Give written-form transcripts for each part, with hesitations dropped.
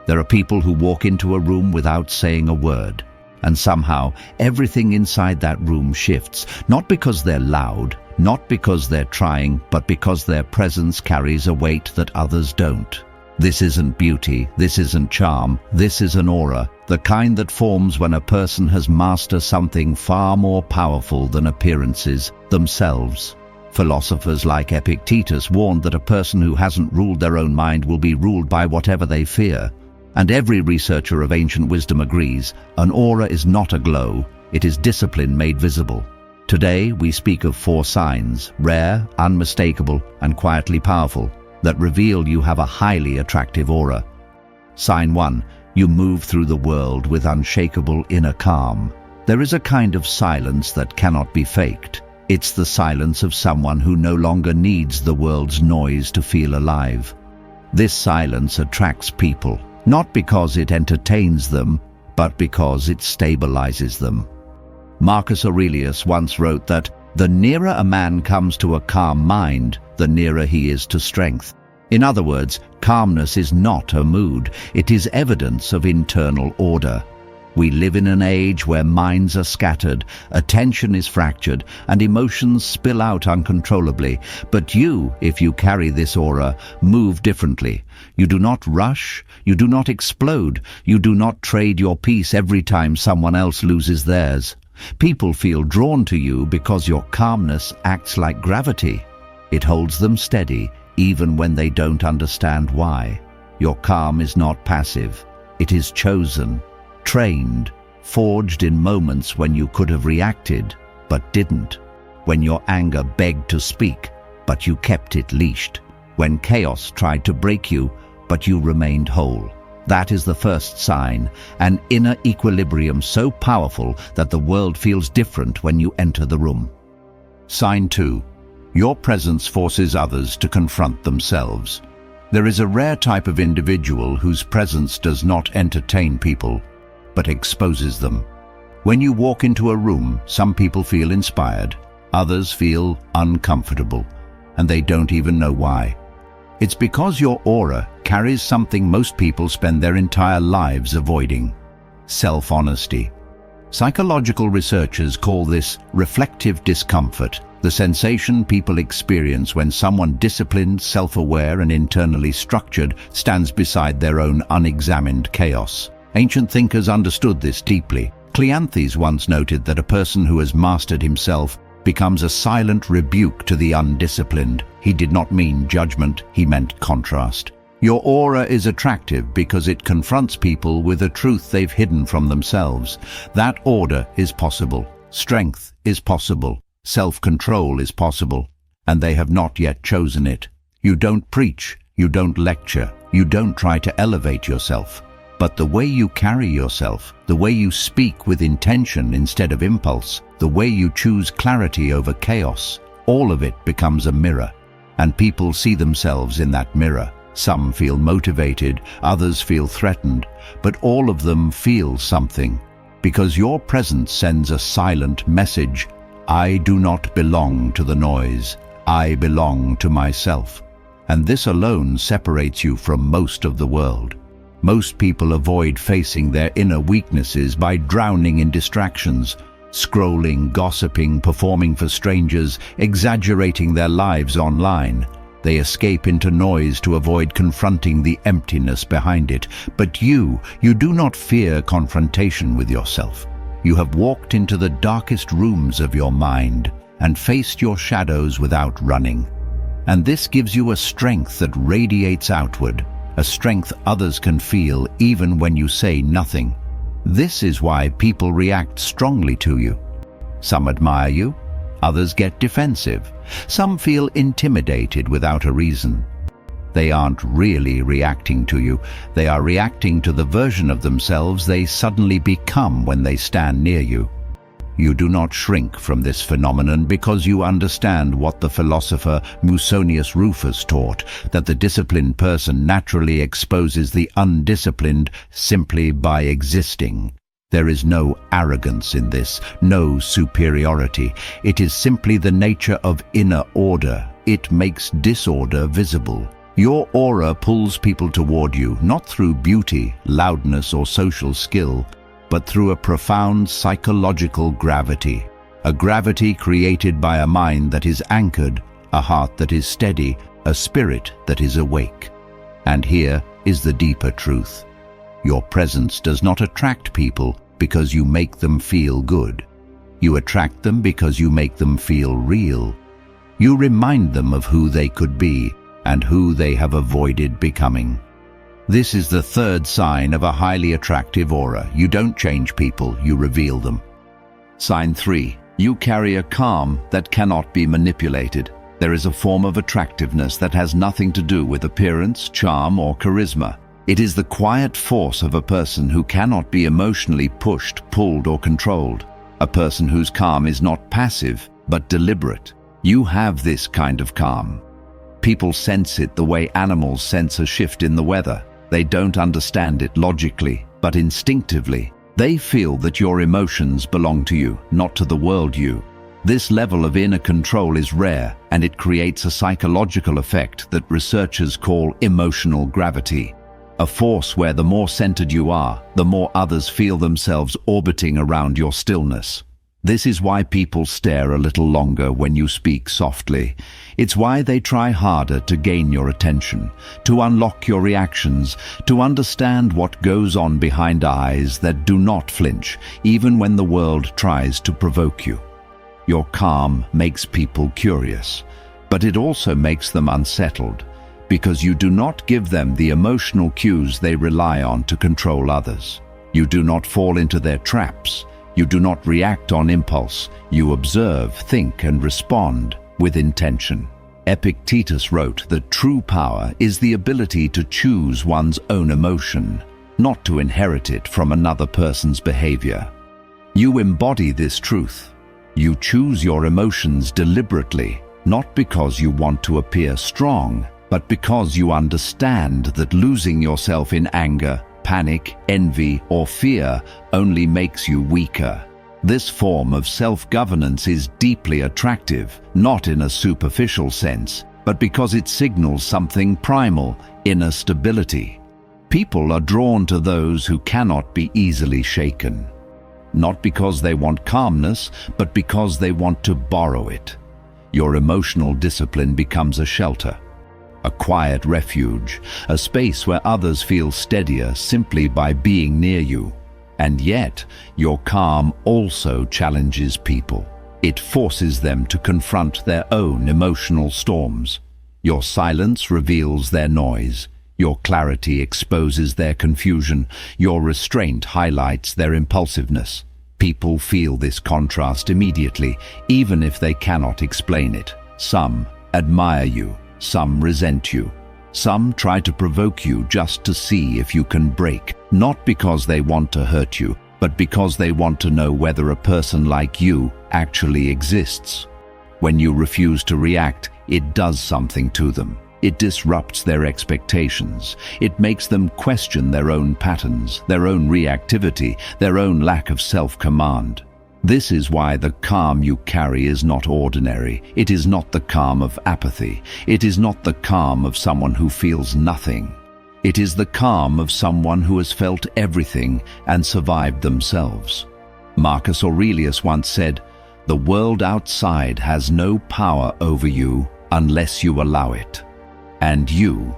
There are people who walk into a room without saying a word, and somehow everything inside that room shifts, not because they're loud, not because they're trying, but because their presence carries a weight that others don't. This isn't beauty, this isn't charm, this is an aura, the kind that forms when a person has mastered something far more powerful than appearances, themselves. Philosophers like Epictetus warned that a person who hasn't ruled their own mind will be ruled by whatever they fear. And every researcher of ancient wisdom agrees, an aura is not a glow, it is discipline made visible. Today we speak of 4 signs, rare, unmistakable, and quietly powerful, that reveal you have a highly attractive aura. Sign 1. You move through the world with unshakable inner calm. There is a kind of silence that cannot be faked. It's the silence of someone who no longer needs the world's noise to feel alive. This silence attracts people, not because it entertains them, but because it stabilizes them. Marcus Aurelius once wrote that, "The nearer a man comes to a calm mind, the nearer he is to strength." In other words, calmness is not a mood, it is evidence of internal order. We live in an age where minds are scattered, attention is fractured, and emotions spill out uncontrollably. But you, if you carry this aura, move differently. You do not rush, you do not explode, you do not trade your peace every time someone else loses theirs. People feel drawn to you because your calmness acts like gravity. It holds them steady, even when they don't understand why. Your calm is not passive. It is chosen, trained, forged in moments when you could have reacted, but didn't. When your anger begged to speak, but you kept it leashed. When chaos tried to break you, but you remained whole. That is the first sign, an inner equilibrium so powerful that the world feels different when you enter the room. Sign 2. Your presence forces others to confront themselves. There is a rare type of individual whose presence does not entertain people, but exposes them. When you walk into a room, some people feel inspired, others feel uncomfortable, and they don't even know why. It's because your aura carries something most people spend their entire lives avoiding: self-honesty. Psychological researchers call this reflective discomfort, the sensation people experience when someone disciplined, self-aware, and internally structured stands beside their own unexamined chaos. Ancient thinkers understood this deeply. Cleanthes once noted that a person who has mastered himself becomes a silent rebuke to the undisciplined. He did not mean judgment, he meant contrast. Your aura is attractive because it confronts people with a truth they've hidden from themselves. That order is possible, strength is possible, self-control is possible, and they have not yet chosen it. You don't preach, you don't lecture, you don't try to elevate yourself. But the way you carry yourself, the way you speak with intention instead of impulse, the way you choose clarity over chaos, all of it becomes a mirror. And people see themselves in that mirror. Some feel motivated, others feel threatened, but all of them feel something. Because your presence sends a silent message: I do not belong to the noise, I belong to myself. And this alone separates you from most of the world. Most people avoid facing their inner weaknesses by drowning in distractions, scrolling, gossiping, performing for strangers, exaggerating their lives online. They escape into noise to avoid confronting the emptiness behind it. But you do not fear confrontation with yourself. You have walked into the darkest rooms of your mind and faced your shadows without running. And this gives you a strength that radiates outward, a strength others can feel even when you say nothing. This is why people react strongly to you. Some admire you, others get defensive. Some feel intimidated without a reason. They aren't really reacting to you, they are reacting to the version of themselves they suddenly become when they stand near you. You do not shrink from this phenomenon because you understand what the philosopher Musonius Rufus taught, that the disciplined person naturally exposes the undisciplined simply by existing. There is no arrogance in this, no superiority. It is simply the nature of inner order. It makes disorder visible. Your aura pulls people toward you, not through beauty, loudness, or social skill, but through a profound psychological gravity. A gravity created by a mind that is anchored, a heart that is steady, a spirit that is awake. And here is the deeper truth. Your presence does not attract people because you make them feel good. You attract them because you make them feel real. You remind them of who they could be and who they have avoided becoming. This is the third sign of a highly attractive aura. You don't change people, you reveal them. Sign 3. You carry a calm that cannot be manipulated. There is a form of attractiveness that has nothing to do with appearance, charm, or charisma. It is the quiet force of a person who cannot be emotionally pushed, pulled, or controlled. A person whose calm is not passive, but deliberate. You have this kind of calm. People sense it the way animals sense a shift in the weather. They don't understand it logically, but instinctively. They feel that your emotions belong to you, not to the world you. This level of inner control is rare, and it creates a psychological effect that researchers call emotional gravity. A force where the more centered you are, the more others feel themselves orbiting around your stillness. This is why people stare a little longer when you speak softly. It's why they try harder to gain your attention, to unlock your reactions, to understand what goes on behind eyes that do not flinch, even when the world tries to provoke you. Your calm makes people curious, but it also makes them unsettled, because you do not give them the emotional cues they rely on to control others. You do not fall into their traps. You do not react on impulse. You observe, think, and respond with intention. Epictetus wrote that true power is the ability to choose one's own emotion, not to inherit it from another person's behavior. You embody this truth. You choose your emotions deliberately, not because you want to appear strong, but because you understand that losing yourself in anger, panic, envy, or fear only makes you weaker. This form of self-governance is deeply attractive, not in a superficial sense, but because it signals something primal, inner stability. People are drawn to those who cannot be easily shaken. Not because they want calmness, but because they want to borrow it. Your emotional discipline becomes a shelter, a quiet refuge, a space where others feel steadier simply by being near you. And yet, your calm also challenges people. It forces them to confront their own emotional storms. Your silence reveals their noise. Your clarity exposes their confusion. Your restraint highlights their impulsiveness. People feel this contrast immediately, even if they cannot explain it. Some admire you. Some resent you. Some try to provoke you just to see if you can break, not because they want to hurt you, but because they want to know whether a person like you actually exists. When you refuse to react, it does something to them. It disrupts their expectations. It makes them question their own patterns, their own reactivity, their own lack of self-command. This is why the calm you carry is not ordinary. It is not the calm of apathy. It is not the calm of someone who feels nothing. It is the calm of someone who has felt everything and survived themselves. Marcus Aurelius once said, "The world outside has no power over you unless you allow it." And you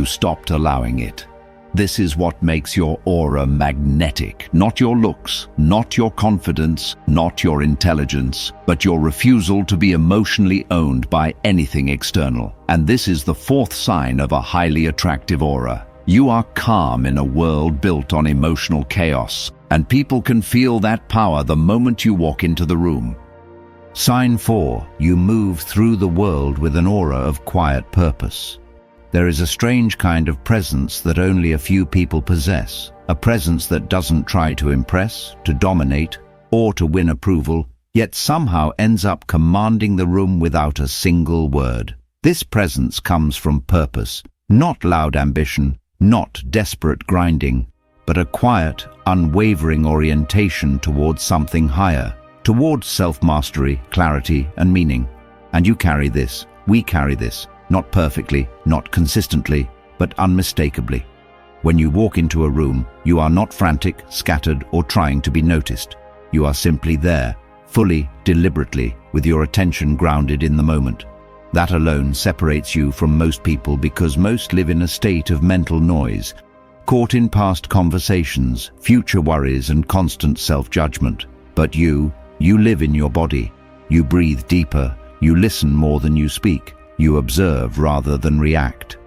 stopped allowing it. This is what makes your aura magnetic. Not your looks, not your confidence, not your intelligence, but your refusal to be emotionally owned by anything external. And this is the fourth sign of a highly attractive aura. You are calm in a world built on emotional chaos, and people can feel that power the moment you walk into the room. Sign 4. You move through the world with an aura of quiet purpose. There is a strange kind of presence that only a few people possess, a presence that doesn't try to impress, to dominate, or to win approval, yet somehow ends up commanding the room without a single word. This presence comes from purpose, not loud ambition, not desperate grinding, but a quiet, unwavering orientation towards something higher, towards self-mastery, clarity, and meaning. And you carry this, we carry this. Not perfectly, not consistently, but unmistakably. When you walk into a room, you are not frantic, scattered, or trying to be noticed. You are simply there, fully, deliberately, with your attention grounded in the moment. That alone separates you from most people because most live in a state of mental noise, caught in past conversations, future worries, and constant self-judgment. But you live in your body. You breathe deeper. You listen more than you speak. You observe rather than react.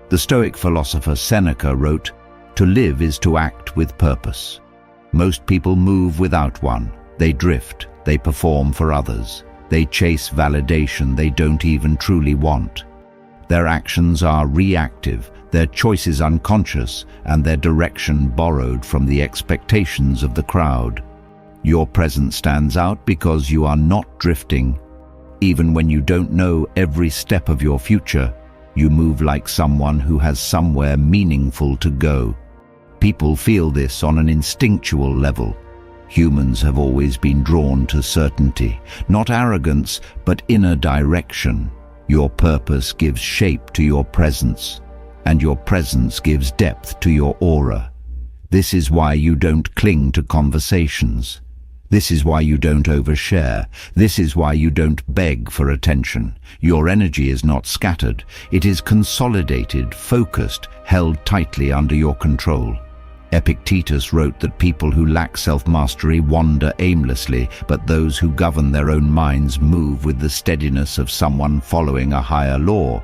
The Stoic philosopher Seneca wrote, "To live is to act with purpose." Most people move without one. They drift. They perform for others. They chase validation they don't even truly want. Their actions are reactive, their choices unconscious, and their direction borrowed from the expectations of the crowd. Your presence stands out because you are not drifting. Even when you don't know every step of your future, you move like someone who has somewhere meaningful to go. People feel this on an instinctual level. Humans have always been drawn to certainty, not arrogance, but inner direction. Your purpose gives shape to your presence, and your presence gives depth to your aura. This is why you don't cling to conversations. This is why you don't overshare. This is why you don't beg for attention. Your energy is not scattered. It is consolidated, focused, held tightly under your control. Epictetus wrote that people who lack self-mastery wander aimlessly, but those who govern their own minds move with the steadiness of someone following a higher law.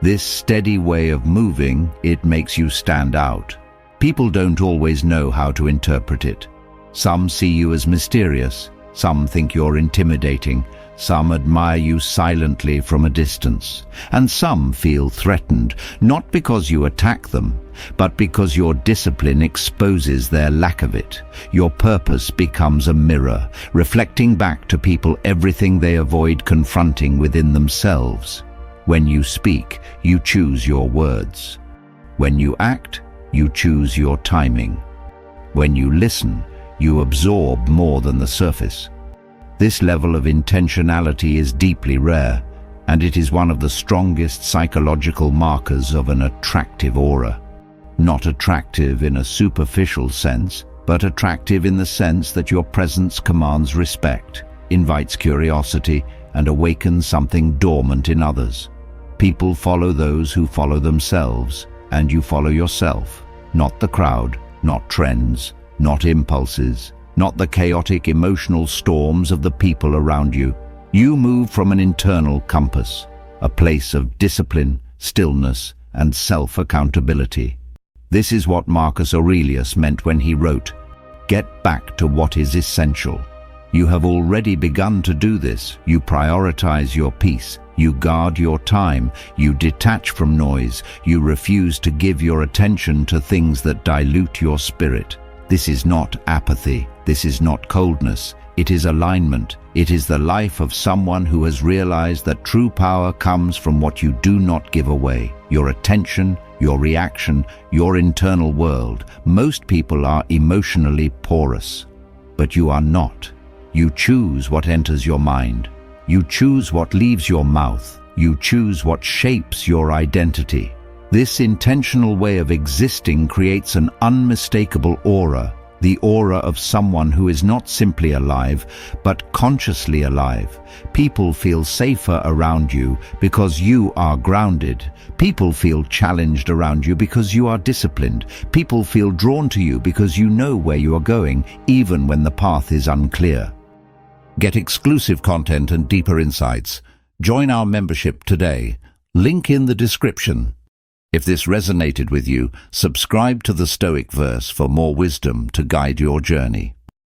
This steady way of moving, it makes you stand out. People don't always know how to interpret it. Some see you as mysterious, some think you're intimidating, some admire you silently from a distance, and some feel threatened, not because you attack them, but because your discipline exposes their lack of it. Your purpose becomes a mirror, reflecting back to people everything they avoid confronting within themselves. When you speak, you choose your words. When you act, you choose your timing. When you listen, you absorb more than the surface. This level of intentionality is deeply rare, and it is one of the strongest psychological markers of an attractive aura. Not attractive in a superficial sense, but attractive in the sense that your presence commands respect, invites curiosity, and awakens something dormant in others. People follow those who follow themselves, and you follow yourself, not the crowd, not trends, not impulses, not the chaotic emotional storms of the people around you. You move from an internal compass, a place of discipline, stillness, and self-accountability. This is what Marcus Aurelius meant when he wrote, "Get back to what is essential." You have already begun to do this. You prioritize your peace. You guard your time. You detach from noise. You refuse to give your attention to things that dilute your spirit. This is not apathy. This is not coldness. It is alignment. It is the life of someone who has realized that true power comes from what you do not give away. Your attention, your reaction, your internal world. Most people are emotionally porous, but you are not. You choose what enters your mind. You choose what leaves your mouth. You choose what shapes your identity. This intentional way of existing creates an unmistakable aura, the aura of someone who is not simply alive, but consciously alive. People feel safer around you because you are grounded. People feel challenged around you because you are disciplined. People feel drawn to you because you know where you are going, even when the path is unclear. Get exclusive content and deeper insights. Join our membership today. Link in the description. If this resonated with you, subscribe to the Stoic Verse for more wisdom to guide your journey.